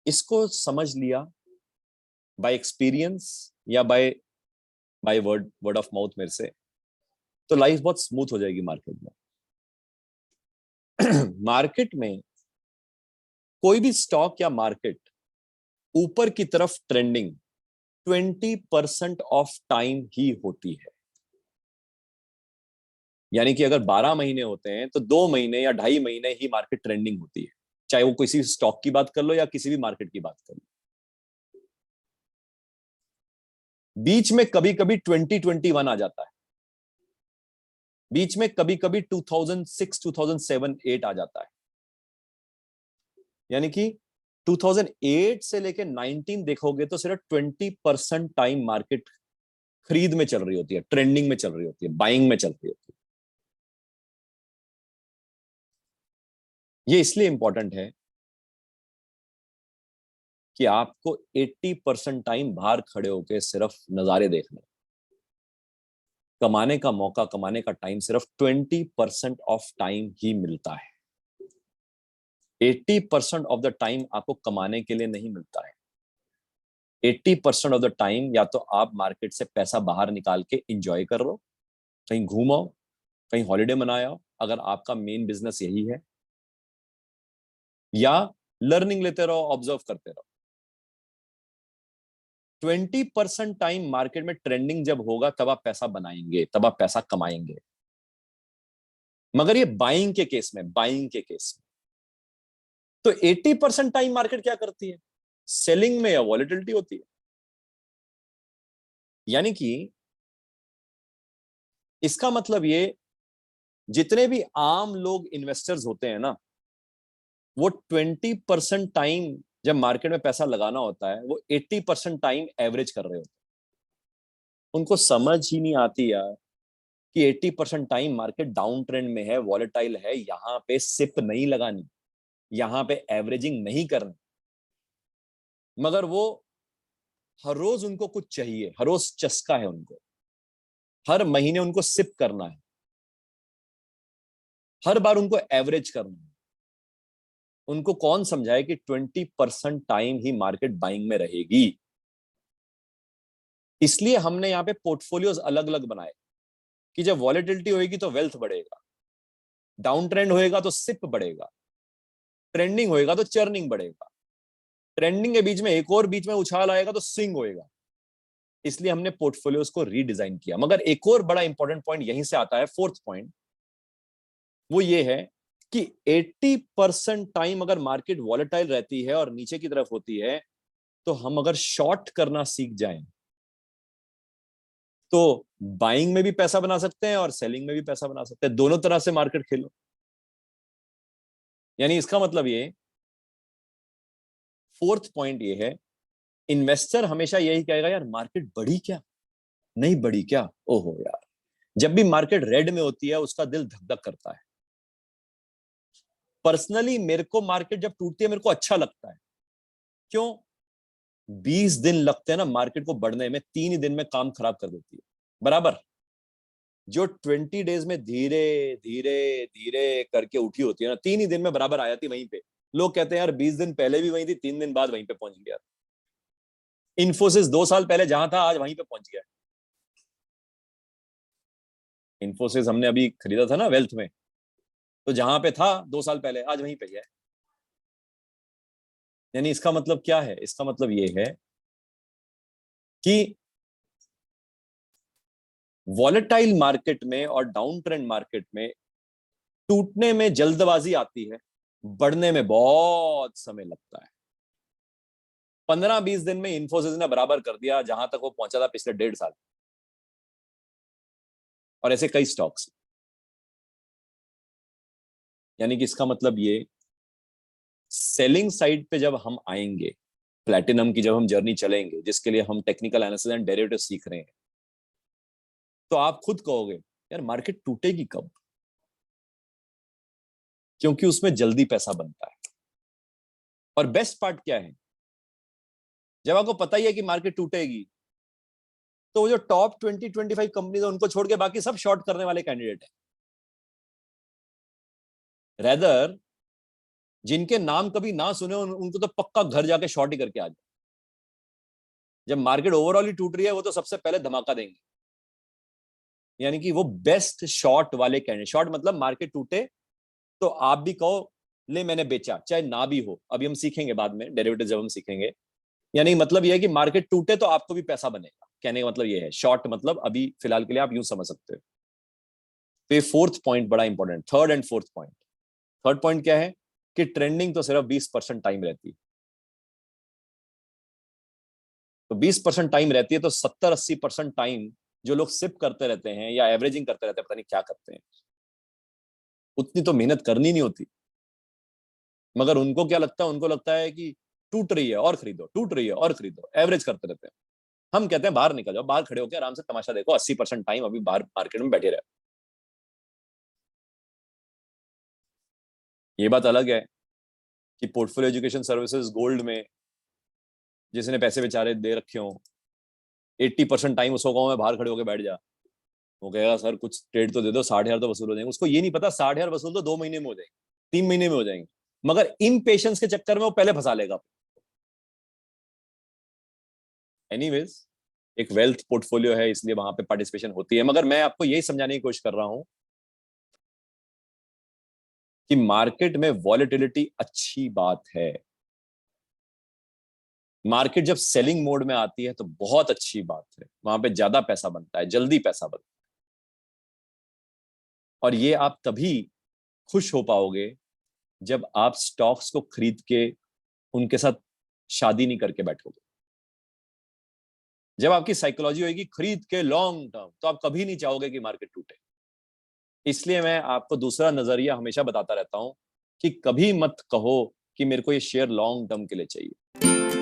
इसको समझ लिया बाय एक्सपीरियंस या by by word word of mouth मेरे से, तो लाइफ बहुत स्मूथ हो जाएगी मार्केट में। मार्केट में कोई भी स्टॉक या मार्केट ऊपर की तरफ ट्रेंडिंग 20% ऑफ टाइम ही होती है। यानी कि अगर 12 महीने होते हैं तो 2 महीने या 2.5 महीने ही मार्केट ट्रेंडिंग होती है, चाहे वो किसी स्टॉक की बात कर लो या किसी भी मार्केट की बात कर लो। बीच में कभी कभी 2021 आ जाता है, बीच में कभी कभी 2006 2007 8 आ जाता है। यानी कि 2008 से लेके 19 देखोगे तो सिर्फ 20% टाइम मार्केट खरीद में चल रही होती है, ट्रेंडिंग में चल रही होती है, बाइंग में चल रही होती है। ये इसलिए इंपॉर्टेंट है कि आपको 80% टाइम बाहर खड़े होकर सिर्फ नजारे देखने, कमाने का मौका, कमाने का टाइम सिर्फ 20% ऑफ टाइम ही मिलता है। 80% ऑफ द टाइम आपको कमाने के लिए नहीं मिलता है। 80% ऑफ द टाइम या तो आप मार्केट से पैसा बाहर निकाल के इंजॉय कर रहे हो, कहीं घूमो, कहीं हॉलीडे मनाया अगर आपका मेन बिजनेस यही है, या लर्निंग लेते रहो, ऑब्जर्व करते रहो। 20% टाइम मार्केट में ट्रेंडिंग जब होगा तब आप पैसा बनाएंगे, तब आप पैसा कमाएंगे। मगर ये बाइंग के केस में, बाइंग के केस में तो 80% टाइम मार्केट क्या करती है, सेलिंग में या वॉलेटिलिटी होती है। यानी कि इसका मतलब ये, जितने भी आम लोग इन्वेस्टर्स होते हैं ना, वो 20% टाइम जब मार्केट में पैसा लगाना होता है वो 80% टाइम एवरेज कर रहे होते हैं। उनको समझ ही नहीं आती यार कि 80% टाइम मार्केट डाउन ट्रेंड में है, वॉलेटाइल है, यहाँ पे सिप नहीं लगानी, यहाँ पे एवरेजिंग नहीं करनी। मगर वो हर रोज उनको कुछ चाहिए, हर रोज चस्का है उनको, हर महीने उनको सिप करना है, हर बार उनको एवरेज करना है। उनको कौन समझाए कि 20% टाइम ही मार्केट बाइंग में रहेगी। इसलिए हमने यहाँ पे पोर्टफोलियोज अलग अलग बनाए कि जब वॉलेटिलिटी होगी तो वेल्थ बढ़ेगा, डाउन ट्रेंड होएगा तो सिप बढ़ेगा, ट्रेंडिंग होएगा तो चर्निंग बढ़ेगा, ट्रेंडिंग के बीच में एक और बीच में उछाल आएगा तो स्विंग होएगा। इसलिए हमने पोर्टफोलियोज को रीडिजाइन किया। मगर एक और बड़ा इंपॉर्टेंट पॉइंट यहीं से आता है, फोर्थ पॉइंट, वो ये है कि 80% टाइम अगर मार्केट वॉलेटाइल रहती है और नीचे की तरफ होती है, तो हम अगर शॉर्ट करना सीख जाएं तो बाइंग में भी पैसा बना सकते हैं और सेलिंग में भी पैसा बना सकते हैं। दोनों तरह से मार्केट खेलो। यानी इसका मतलब ये, फोर्थ पॉइंट ये है, इन्वेस्टर हमेशा यही कहेगा यार मार्केट बढ़ी क्या, नहीं बढ़ी क्या, ओहो यार। जब भी मार्केट रेड में होती है उसका दिल धक धक करता है। पर्सनली मेरे को मार्केट जब टूटती है मेरे को अच्छा लगता है। क्यों? 20 दिन लगते हैं ना मार्केट को बढ़ने में, 3 ही दिन में काम खराब कर देती है। बराबर जो 20 डेज में धीरे धीरे धीरे करके उठी होती है ना, 3 ही दिन में बराबर आ जाती वहीं पे। लोग कहते हैं यार 20 दिन पहले भी वहीं थी, 3 दिन बाद वहीं पे पहुंच गया। इन्फोसिस 2 साल पहले जहां था आज वहीं पे पहुंच गया। इन्फोसिस हमने अभी खरीदा था ना वेल्थ में, तो जहां पे था 2 साल पहले आज वहीं पे है। यानी इसका मतलब क्या है, इसका मतलब ये है कि वॉलेटाइल मार्केट में और डाउन ट्रेंड मार्केट में टूटने में जल्दबाजी आती है, बढ़ने में बहुत समय लगता है। 15-20 दिन में इन्फोसिस ने बराबर कर दिया जहां तक वो पहुंचा था पिछले 1.5 साल। और ऐसे कई स्टॉक्स। यानी कि इसका मतलब ये, सेलिंग साइड पे जब हम आएंगे, प्लेटिनम की जब हम जर्नी चलेंगे जिसके लिए हम टेक्निकल एनालिसिस एंड डेरिवेटिव सीख रहे हैं, तो आप खुद कहोगे यार मार्केट टूटेगी कब, क्योंकि उसमें जल्दी पैसा बनता है। और बेस्ट पार्ट क्या है, जब आपको पता ही है कि मार्केट टूटेगी, तो वो जो टॉप 20-25 कंपनीज है उनको छोड़ के बाकी सब शॉर्ट करने वाले कैंडिडेट है। रेदर जिनके नाम कभी ना सुने उनको तो पक्का घर जाके शॉर्ट ही करके आ जाए। जब मार्केट ओवरऑल ही टूट रही है वो तो सबसे पहले धमाका देंगे। यानी कि वो बेस्ट शॉर्ट वाले कैंडिडेट, शॉर्ट मतलब मार्केट टूटे तो आप भी कहो ले मैंने बेचा, चाहे ना भी हो। अभी हम सीखेंगे बाद में डेरिवेटिव जब हम सीखेंगे। यानी मतलब ये है कि मार्केट टूटे तो आपको भी पैसा बनेगा, कहने का मतलब ये है। शॉर्ट मतलब अभी फिलहाल के लिए आप यूं समझ सकते हो। तो ये फोर्थ पॉइंट बड़ा important, third and fourth point. Third point क्या है कि ट्रेंडिंग तो सिर्फ 20% टाइम रहती है। तो 20% टाइम रहती है, तो 70-80% टाइम जो लोग सिप करते रहते हैं या एवरेजिंग करते रहते हैं, पता नहीं क्या करते हैं, उतनी तो मेहनत करनी नहीं होती। मगर उनको क्या लगता है, उनको लगता है कि टूट रही है और खरीदो, टूट रही है और खरीदो, एवरेज करते रहते हैं। हम कहते हैं बाहर निकल जाओ, बाहर खड़े होकर आराम से तमाशा देखो, 80% टाइम अभी बाहर मार्केट में बैठे रहे। ये बात अलग है कि पोर्टफोलियो एजुकेशन सर्विसेज गोल्ड में जिसने पैसे बेचारे दे रखे हो, 80% टाइम उसको कहो मैं बाहर खड़े होकर बैठ जा, वो कहेगा सर कुछ ट्रेड तो दे दो, 60,000 तो वसूल हो जाएंगे। उसको ये नहीं पता 60,000 वसूल तो 2 महीने में हो जाएंगे, 3 महीने में हो जाएंगे। मगर इन पेशेंस के चक्कर में वो पहले फंसा लेगा। एनीवेज, एक वेल्थ पोर्टफोलियो है इसलिए वहां पे पार्टिसिपेशन होती है। मगर मैं आपको यही समझाने की कोशिश कर रहा हूं कि मार्केट में वॉलेटिलिटी अच्छी बात है। मार्केट जब सेलिंग मोड में आती है तो बहुत अच्छी बात है, वहां पे ज्यादा पैसा बनता है, जल्दी पैसा बनता है। और ये आप तभी खुश हो पाओगे जब आप स्टॉक्स को खरीद के उनके साथ शादी नहीं करके बैठोगे। जब आपकी साइकोलॉजी होगी खरीद के लॉन्ग टर्म, तो आप कभी नहीं चाहोगे कि मार्केट टूटे। इसलिए मैं आपको दूसरा नजरिया हमेशा बताता रहता हूं कि कभी मत कहो कि मेरे को ये शेयर लॉन्ग टर्म के लिए चाहिए।